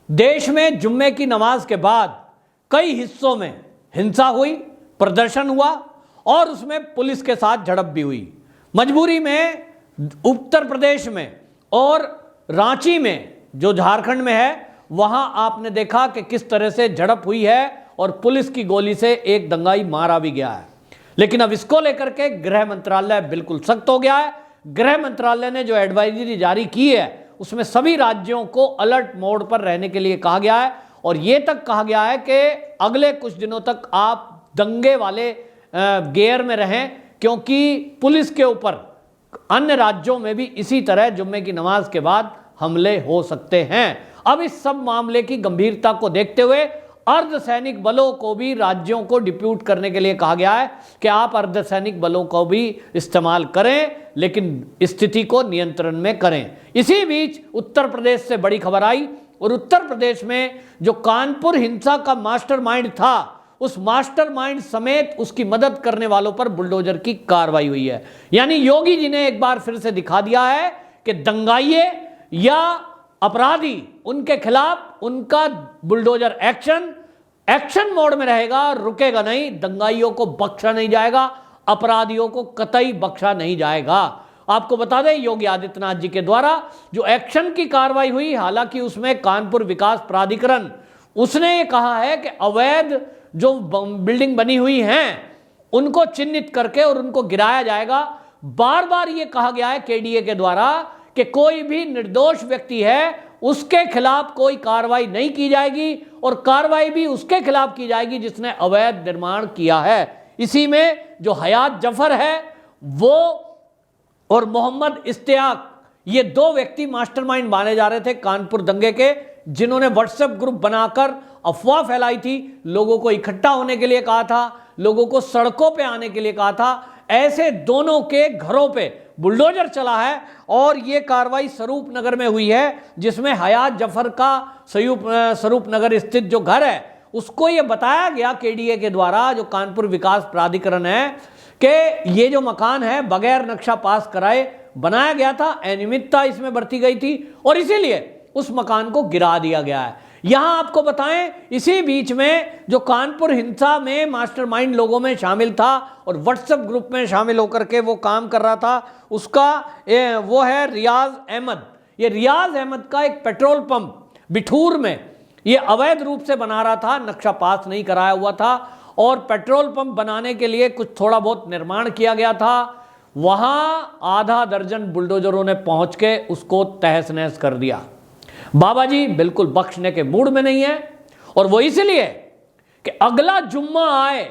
देश में जुम्मे की नमाज के बाद कई हिस्सों में हिंसा हुई, प्रदर्शन हुआ और उसमें पुलिस के साथ झड़प भी हुई। मजबूरी में उत्तर प्रदेश में और रांची में, जो झारखंड में है, वहां आपने देखा कि किस तरह से झड़प हुई है और पुलिस की गोली से एक दंगाई मारा भी गया है। लेकिन अब इसको लेकर के गृह मंत्रालय बिल्कुल सख्त हो गया है। गृह मंत्रालय ने जो एडवाइजरी जारी की है उसमें सभी राज्यों को अलर्ट मोड पर रहने के लिए कहा गया है और यह तक कहा गया है कि अगले कुछ दिनों तक आप दंगे वाले गियर में रहें, क्योंकि पुलिस के ऊपर अन्य राज्यों में भी इसी तरह जुम्मे की नमाज के बाद हमले हो सकते हैं। अब इस सब मामले की गंभीरता को देखते हुए अर्धसैनिक बलों को भी राज्यों को डिप्यूट करने के लिए कहा गया है कि आप अर्धसैनिक बलों को भी इस्तेमाल करें, लेकिन स्थिति को नियंत्रण में करें। इसी बीच उत्तर प्रदेश से बड़ी खबर आई और उत्तर प्रदेश में जो कानपुर हिंसा का मास्टरमाइंड था, उस मास्टरमाइंड समेत उसकी मदद करने वालों पर बुलडोजर की कार्रवाई हुई है। यानी योगी जी ने एक बार फिर से दिखा दिया है कि दंगाइये या अपराधी, उनके खिलाफ उनका बुलडोजर एक्शन मोड में रहेगा, रुकेगा नहीं। दंगाइयों को बख्शा नहीं जाएगा, अपराधियों को कतई बख्शा नहीं जाएगा। आपको बता दें, योगी आदित्यनाथ जी के द्वारा जो एक्शन की कार्रवाई हुई, हालांकि उसमें कानपुर विकास प्राधिकरण, उसने ये कहा है कि अवैध जो बिल्डिंग बनी हुई हैं उनको चिन्हित करके और उनको गिराया जाएगा। बार बार ये कहा गया है केडीए के द्वारा कि कोई भी निर्दोष व्यक्ति है उसके खिलाफ कोई कार्रवाई नहीं की जाएगी और कार्रवाई भी उसके खिलाफ की जाएगी जिसने अवैध निर्माण किया है। इसी में जो हयात जफर है वो और मोहम्मद इश्तियाक, ये दो व्यक्ति मास्टरमाइंड माने जा रहे थे कानपुर दंगे के, जिन्होंने व्हाट्सएप ग्रुप बनाकर अफवाह फैलाई थी, लोगों को इकट्ठा होने के लिए कहा था, लोगों को सड़कों पे आने के लिए कहा था। ऐसे दोनों के घरों पे बुलडोजर चला है और ये कार्रवाई स्वरूप नगर में हुई है, जिसमें हयात जफर का स्वरूप नगर स्थित जो घर है उसको ये बताया गया केडीए के द्वारा, जो कानपुर विकास प्राधिकरण है, कि ये जो मकान है बगैर नक्शा पास कराए बनाया गया था, अनियमितता इसमें बरती गई थी और इसीलिए उस मकान को गिरा दिया गया है। यहां आपको बताएं, इसी बीच में जो कानपुर हिंसा में मास्टरमाइंड लोगों में शामिल था और व्हाट्सएप ग्रुप में शामिल होकर के वो काम कर रहा था, उसका वो है रियाज अहमद। ये रियाज अहमद का एक पेट्रोल पंप बिठूर में ये अवैध रूप से बना रहा था, नक्शा पास नहीं कराया हुआ था और पेट्रोल पंप बनाने के लिए कुछ थोड़ा बहुत निर्माण किया गया था। वहां आधा दर्जन बुलडोजरों ने पहुंच के उसको तहस नहस कर दिया। बाबा जी बिल्कुल बख्शने के मूड में नहीं है और वो इसलिए कि अगला जुम्मा आए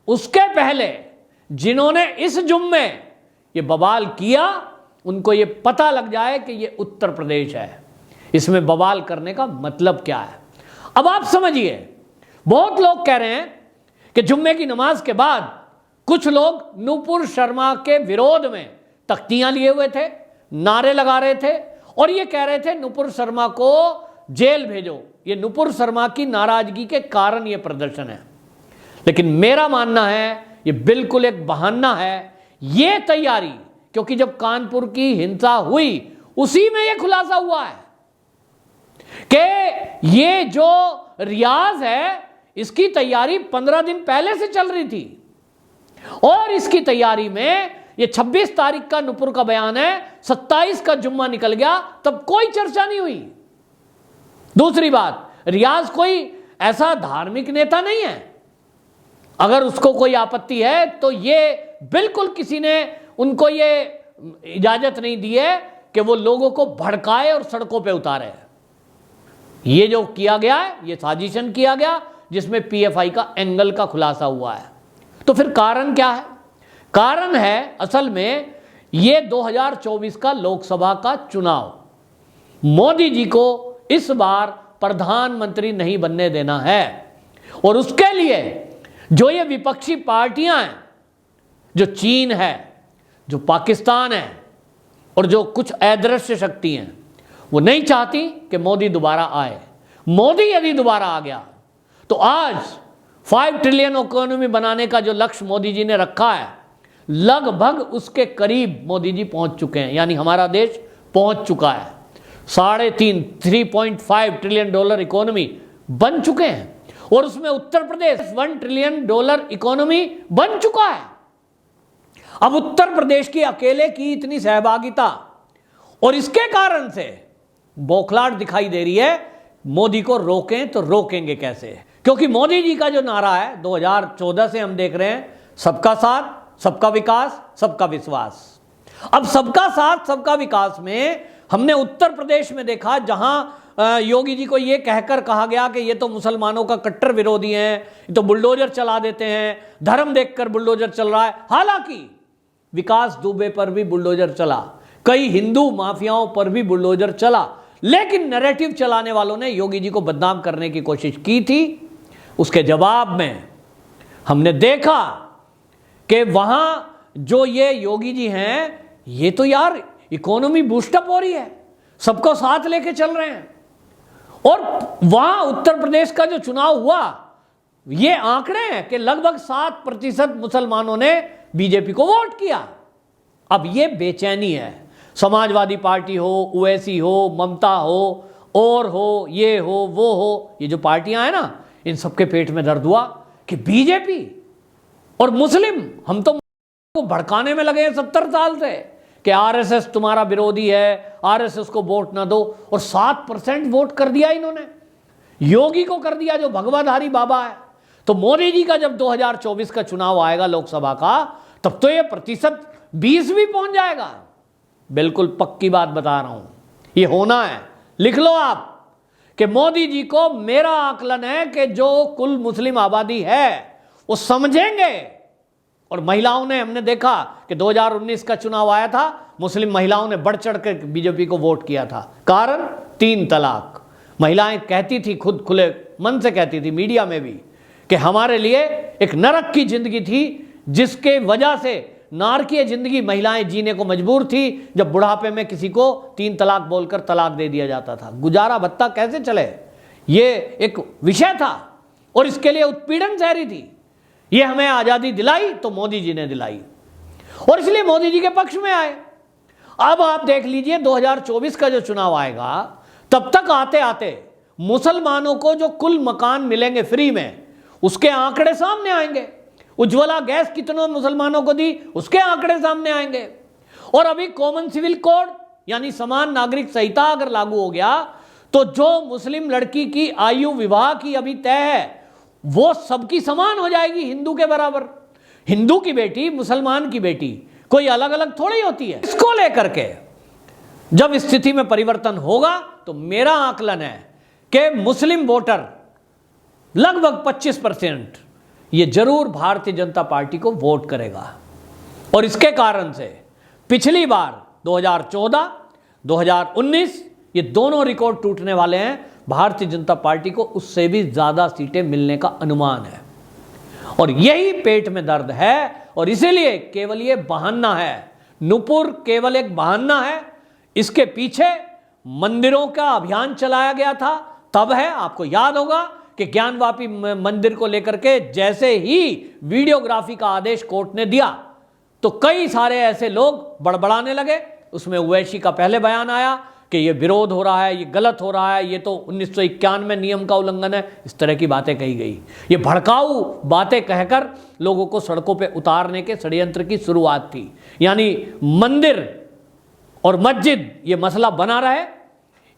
उसके पहले जिन्होंने इस जुम्मे ये बवाल किया उनको ये पता लग जाए कि ये उत्तर प्रदेश है, इसमें बवाल करने का मतलब क्या है। अब आप समझिए, बहुत लोग कह रहे हैं कि जुम्मे की नमाज के बाद कुछ लोग नुपुर शर्मा के विरोध में तख्तियां लिए हुए थे, नारे लगा रहे थे और ये कह रहे थे नुपुर शर्मा को जेल भेजो। ये नुपुर शर्मा की नाराजगी के कारण ये प्रदर्शन है। लेकिन मेरा मानना है ये बिल्कुल एक बहाना है, ये तैयारी, क्योंकि जब कानपुर की हिंसा हुई उसी में ये खुलासा हुआ है कि ये जो रियाज है इसकी तैयारी 15 दिन पहले से चल रही थी और इसकी तैयारी में ये 26 तारीख का नुपुर का बयान है, 27 का जुम्मा निकल गया, तब कोई चर्चा नहीं हुई। दूसरी बात, रियाज कोई ऐसा धार्मिक नेता नहीं है, अगर उसको कोई आपत्ति है तो ये बिल्कुल किसी ने उनको ये इजाजत नहीं दी है कि वो लोगों को भड़काए और सड़कों पे उतारे। ये जो किया गया है ये साजिशन किया गया जिसमें पीएफआई का एंगल का खुलासा हुआ है। तो फिर कारण क्या है? कारण है असल में ये 2024 का लोकसभा का चुनाव। मोदी जी को इस बार प्रधानमंत्री नहीं बनने देना है और उसके लिए जो ये विपक्षी पार्टियां हैं, जो चीन है, जो पाकिस्तान है और जो कुछ अदृश्य शक्ति हैं, वो नहीं चाहती कि मोदी दोबारा आए। मोदी यदि दोबारा आ गया तो आज 5 ट्रिलियन इकोनॉमी बनाने का जो लक्ष्य मोदी जी ने रखा है, लगभग उसके करीब मोदी जी पहुंच चुके हैं, यानी हमारा देश पहुंच चुका है। $3.5 ट्रिलियन इकोनॉमी बन चुके हैं, और उसमें उत्तर प्रदेश $1 ट्रिलियन इकोनॉमी बन चुका है। अब उत्तर प्रदेश की अकेले की इतनी सहभागिता, और इसके कारण से बौखलाहट दिखाई दे रही है, मोदी को रोकें तो रोकेंगे कैसे? क्योंकि मोदी जी का जो नारा है 2014 से हम देख रहे हैं, सबका साथ, सबका विकास, सबका विश्वास। अब सबका साथ सबका विकास में हमने उत्तर प्रदेश में देखा, जहां योगी जी को यह कहकर कहा गया कि ये तो मुसलमानों का कट्टर विरोधी हैं, ये तो बुलडोजर चला देते हैं, धर्म देखकर बुलडोजर चल रहा है। हालांकि विकास दुबे पर भी बुलडोजर चला, कई हिंदू माफियाओं पर भी बुलडोजर चला, लेकिन नैरेटिव चलाने वालों ने योगी जी को बदनाम करने की कोशिश की थी। उसके जवाब में हमने देखा कि वहां जो ये योगी जी हैं, ये तो यार इकोनॉमी बूस्टअप हो रही है, सबको साथ लेके चल रहे हैं। और वहां उत्तर प्रदेश का जो चुनाव हुआ, ये आंकड़े हैं कि लगभग 7% मुसलमानों ने बीजेपी को वोट किया। अब ये बेचैनी है, समाजवादी पार्टी हो, ओवैसी हो, ममता हो, और हो, ये हो, वो हो, ये जो पार्टियां हैं ना, इन सबके पेट में दर्द हुआ कि बीजेपी और मुस्लिम, हम तो भड़काने में लगे हैं 70 साल से कि आरएसएस तुम्हारा विरोधी है, आरएसएस को वोट ना दो, और 7% वोट कर दिया इन्होंने, योगी को कर दिया जो भगवाधारी बाबा है। तो मोदी जी का जब 2024 का चुनाव आएगा लोकसभा का, तब तो ये प्रतिशत 20 भी पहुंच जाएगा। बिल्कुल पक्की बात बता रहा हूं, ये होना है। लिख लो आप कि मोदी जी को, मेरा आकलन है कि जो कुल मुस्लिम आबादी है वो समझेंगे। और महिलाओं ने, हमने देखा कि 2019 का चुनाव आया था, मुस्लिम महिलाओं ने बढ़ चढ़ कर बीजेपी को वोट किया था। कारण 3 तलाक। महिलाएं कहती थी, खुद खुले मन से कहती थी मीडिया में भी, कि हमारे लिए एक नरक की जिंदगी थी, जिसके वजह से नारकीय जिंदगी महिलाएं जीने को मजबूर थी, जब बुढ़ापे में किसी को 3 तलाक बोलकर तलाक दे दिया जाता था। गुजारा भत्ता कैसे चले, ये एक विषय था, और इसके लिए उत्पीड़न जारी थी। ये हमें आजादी दिलाई तो मोदी जी ने दिलाई, और इसलिए मोदी जी के पक्ष में आए। अब आप देख लीजिए 2024 का जो चुनाव आएगा, तब तक आते आते मुसलमानों को जो कुल मकान मिलेंगे फ्री में, उसके आंकड़े सामने आएंगे। उज्ज्वला गैस कितनों मुसलमानों को दी, उसके आंकड़े सामने आएंगे। और अभी कॉमन सिविल कोड यानी समान नागरिक संहिता अगर लागू हो गया, तो जो मुस्लिम लड़की की आयु विवाह की अभी तय है, वो सबकी समान हो जाएगी, हिंदू के बराबर। हिंदू की बेटी, मुसलमान की बेटी कोई अलग अलग थोड़ी होती है। इसको लेकर के जब स्थिति में परिवर्तन होगा, तो मेरा आकलन है कि मुस्लिम वोटर लगभग 25% ये जरूर भारतीय जनता पार्टी को वोट करेगा। और इसके कारण से पिछली बार 2014, 2019 ये दोनों रिकॉर्ड टूटने वाले हैं। भारतीय जनता पार्टी को उससे भी ज्यादा सीटें मिलने का अनुमान है, और यही पेट में दर्द है। और इसीलिए केवल ये बहाना है, नुपुर केवल एक बहाना है। इसके पीछे मंदिरों का अभियान चलाया गया था, तब है। आपको याद होगा कि ज्ञानवापी मंदिर को लेकर के जैसे ही वीडियोग्राफी का आदेश कोर्ट ने दिया, तो कई सारे ऐसे लोग बड़बड़ाने लगे। उसमें ओवैसी का पहले बयान आया कि ये विरोध हो रहा है, ये गलत हो रहा है, ये तो 1991 नियम का उल्लंघन है, इस तरह की बातें कही गई। ये भड़काऊ बातें कहकर लोगों को सड़कों पे उतारने के षड्यंत्र की शुरुआत थी। यानी मंदिर और मस्जिद ये मसला बना रहे,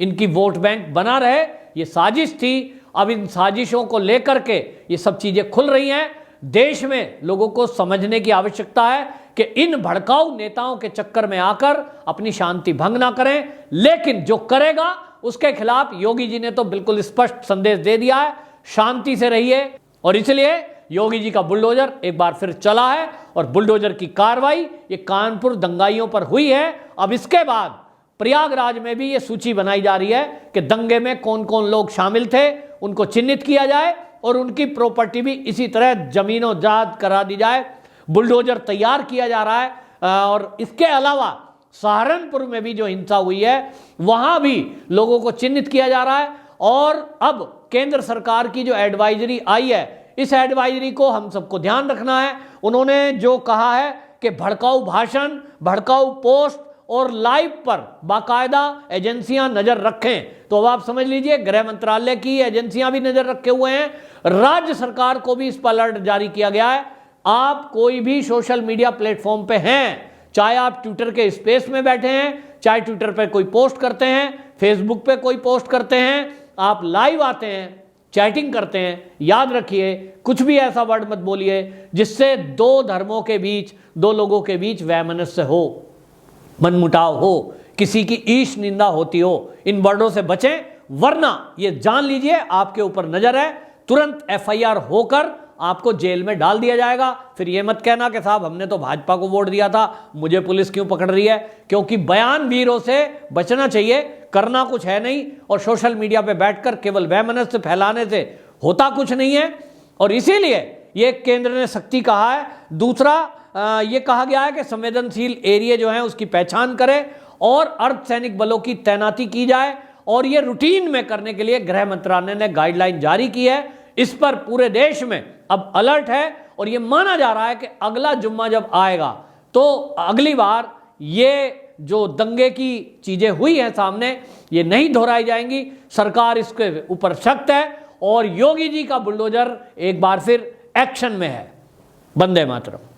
इनकी वोट बैंक बना रहे, ये साजिश थी। अब इन साजिशों को लेकर के ये सब चीजें खुल रही हैं। देश में लोगों को समझने की आवश्यकता है कि इन भड़काऊ नेताओं के चक्कर में आकर अपनी शांति भंग ना करें, लेकिन जो करेगा उसके खिलाफ योगी जी ने तो बिल्कुल स्पष्ट संदेश दे दिया है, शांति से रहिए। और इसलिए योगी जी का बुलडोजर एक बार फिर चला है, और बुलडोजर की कार्रवाई ये कानपुर दंगाइयों पर हुई है। अब इसके बाद प्रयागराज में भी ये सूची बनाई जा रही है कि दंगे में कौन कौन लोग शामिल थे, उनको चिन्हित किया जाए, और उनकी प्रॉपर्टी भी इसी तरह जमीनों जायदाद करा दी जाए। बुलडोजर तैयार किया जा रहा है। और इसके अलावा सहारनपुर में भी जो हिंसा हुई है, वहां भी लोगों को चिन्हित किया जा रहा है। और अब केंद्र सरकार की जो एडवाइजरी आई है, इस एडवाइजरी को हम सबको ध्यान रखना है। उन्होंने जो कहा है कि भड़काऊ भाषण, भड़काऊ पोस्ट और लाइव पर बाकायदा एजेंसियां नजर रखें। तो अब आप समझ लीजिए, गृह मंत्रालय की एजेंसियां भी नजर रखे हुए हैं, राज्य सरकार को भी इस पर अलर्ट जारी किया गया है। आप कोई भी सोशल मीडिया प्लेटफॉर्म पे हैं, चाहे आप ट्विटर के स्पेस में बैठे हैं, चाहे ट्विटर पे कोई पोस्ट करते हैं, फेसबुक पे कोई पोस्ट करते हैं, आप लाइव आते हैं, चैटिंग करते हैं, याद रखिए कुछ भी ऐसा वर्ड मत बोलिए जिससे दो धर्मों के बीच, दो लोगों के बीच वैमनस्य हो, मनमुटाव हो, किसी की ईश निंदा होती हो। इन वर्डों से बचें, वरना ये जान लीजिए आपके ऊपर नजर है, तुरंत एफआईआर होकर आपको जेल में डाल दिया जाएगा। फिर ये मत कहना कि साहब हमने तो भाजपा को वोट दिया था, मुझे पुलिस क्यों पकड़ रही है। क्योंकि बयान वीरों से बचना चाहिए, करना कुछ है नहीं, और सोशल मीडिया पे बैठकर केवल वैमनस्य फैलाने से होता कुछ नहीं है। और इसीलिए ये केंद्र ने सख्ती कहा है। दूसरा ये कहा गया है कि संवेदनशील एरिया जो है उसकी पहचान करें और अर्धसैनिक बलों की तैनाती की जाए, और ये रूटीन में करने के लिए गृह मंत्रालय ने गाइडलाइन जारी की है। इस पर पूरे देश में अब अलर्ट है, और ये माना जा रहा है कि अगला जुम्मा जब आएगा तो अगली बार ये जो दंगे की चीजें हुई हैं सामने, ये नहीं दोहराई जाएंगी। सरकार इसके ऊपर सख्त है, और योगी जी का बुलडोजर एक बार फिर एक्शन में है। वंदे मातरम।